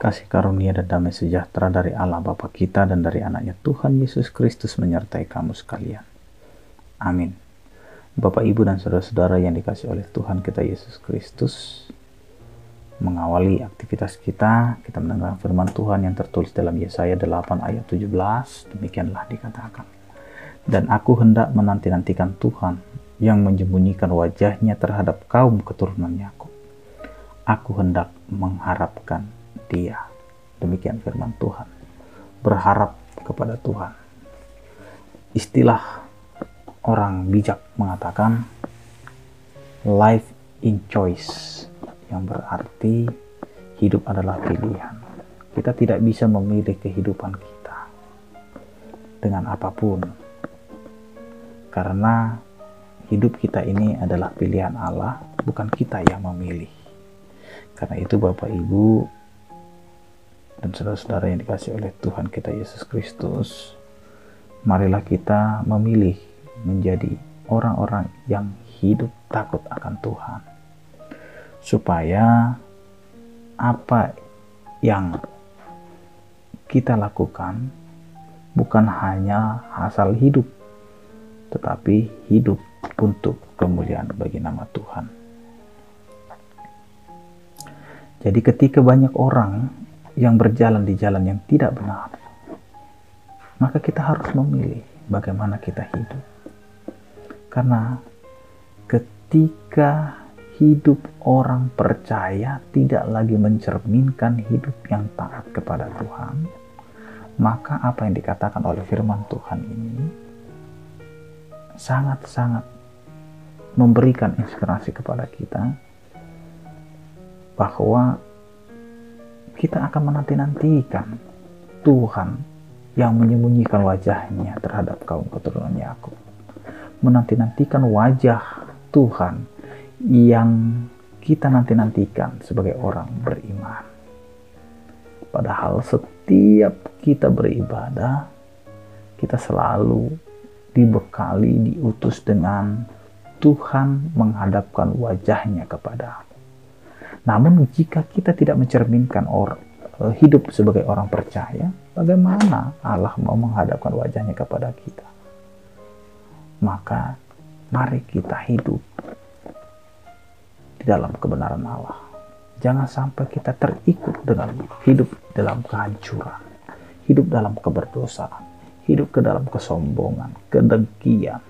Kasih karunia dan damai sejahtera dari Allah Bapa kita dan dari anaknya Tuhan Yesus Kristus menyertai kamu sekalian. Amin. Bapak, Ibu, dan saudara-saudara yang dikasihi oleh Tuhan kita Yesus Kristus, mengawali aktivitas kita mendengar firman Tuhan yang tertulis dalam Yesaya 8 ayat 17. Demikianlah dikatakan, dan aku hendak menanti-nantikan Tuhan yang menyembunyikan wajahnya terhadap kaum keturunan Yakub. Aku hendak mengharapkan Dia. Demikian firman Tuhan. Berharap kepada Tuhan. Istilah orang bijak mengatakan life in choice, yang berarti hidup adalah pilihan. Kita tidak bisa memilih kehidupan kita dengan apapun, karena hidup kita ini adalah pilihan Allah, bukan kita yang memilih. Karena itu Bapak, Ibu, dan saudara-saudara yang dikasihi oleh Tuhan kita Yesus Kristus, marilah kita memilih menjadi orang-orang yang hidup takut akan Tuhan, supaya apa yang kita lakukan bukan hanya asal hidup, tetapi hidup untuk kemuliaan bagi nama Tuhan. Jadi ketika banyak orang yang berjalan di jalan yang tidak benar, maka kita harus memilih bagaimana kita hidup. Karena ketika hidup orang percaya tidak lagi mencerminkan hidup yang taat kepada Tuhan, maka apa yang dikatakan oleh firman Tuhan ini sangat-sangat memberikan inspirasi kepada kita, bahwa kita akan menanti-nantikan Tuhan yang menyembunyikan wajahnya terhadap kaum keturunan Yakub. Menanti-nantikan wajah Tuhan yang kita nanti-nantikan sebagai orang beriman. Padahal setiap kita beribadah, kita selalu dibekali, diutus dengan Tuhan menghadapkan wajahnya kepadamu. Namun jika kita tidak mencerminkan hidup sebagai orang percaya, bagaimana Allah mau menghadapkan wajahnya kepada kita? Maka mari kita hidup di dalam kebenaran Allah. Jangan sampai kita terikut dengan hidup dalam kehancuran, hidup dalam keberdosaan, hidup ke dalam kesombongan, kedengkian,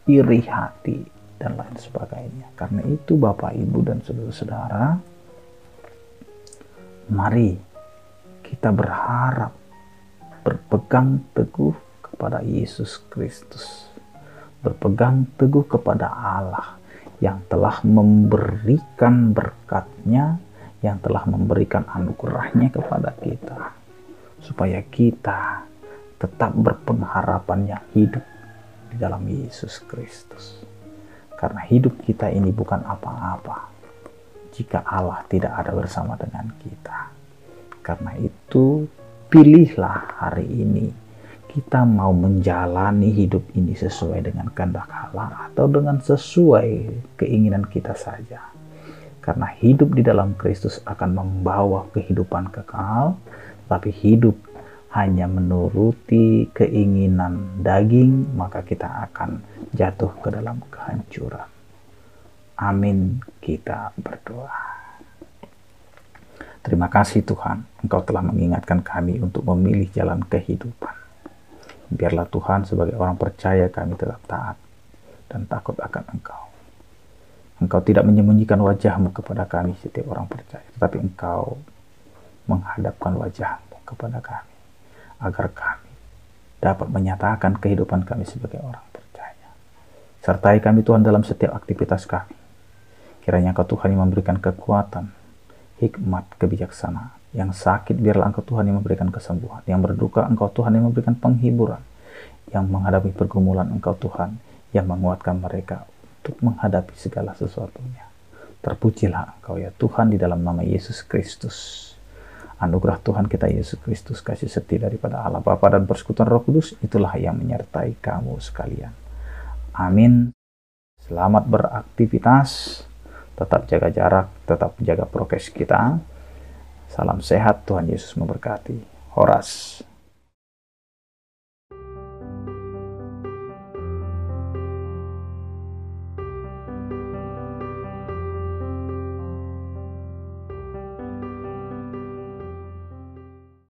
iri hati, dan lain sebagainya. Karena itu Bapak, Ibu, dan saudara-saudara, mari kita berharap, berpegang teguh kepada Yesus Kristus, berpegang teguh kepada Allah yang telah memberikan berkat-Nya, yang telah memberikan anugerah-Nya kepada kita, supaya kita tetap berpengharapan yang hidup di dalam Yesus Kristus. Karena hidup kita ini bukan apa-apa jika Allah tidak ada bersama dengan kita. Karena itu, pilihlah hari ini kita mau menjalani hidup ini sesuai dengan kehendak Allah atau dengan sesuai keinginan kita saja. Karena hidup di dalam Kristus akan membawa kehidupan kekal, tapi hidup hanya menuruti keinginan daging, maka kita akan jatuh ke dalam kehancuran. Amin. Kita berdoa. Terima kasih Tuhan, Engkau telah mengingatkan kami untuk memilih jalan kehidupan. Biarlah Tuhan, sebagai orang percaya kami tetap taat dan takut akan Engkau. Engkau tidak menyembunyikan wajah-Mu kepada kami setiap orang percaya, tetapi Engkau menghadapkan wajah-Mu kepada kami, agar kami dapat menyatakan kehidupan kami sebagai orang percaya. Sertai kami Tuhan dalam setiap aktivitas kami. Kiranya Engkau Tuhan yang memberikan kekuatan, hikmat, kebijaksanaan. Yang sakit biarlah Engkau Tuhan yang memberikan kesembuhan. Yang berduka Engkau Tuhan yang memberikan penghiburan. Yang menghadapi pergumulan Engkau Tuhan yang menguatkan mereka untuk menghadapi segala sesuatunya. Terpujilah Engkau ya Tuhan di dalam nama Yesus Kristus. Anugerah Tuhan kita Yesus Kristus, kasih setia daripada Allah Bapa dan persekutuan Roh Kudus, itulah yang menyertai kamu sekalian. Amin. Selamat beraktivitas, tetap jaga jarak, tetap jaga prokes kita. Salam sehat, Tuhan Yesus memberkati. Horas.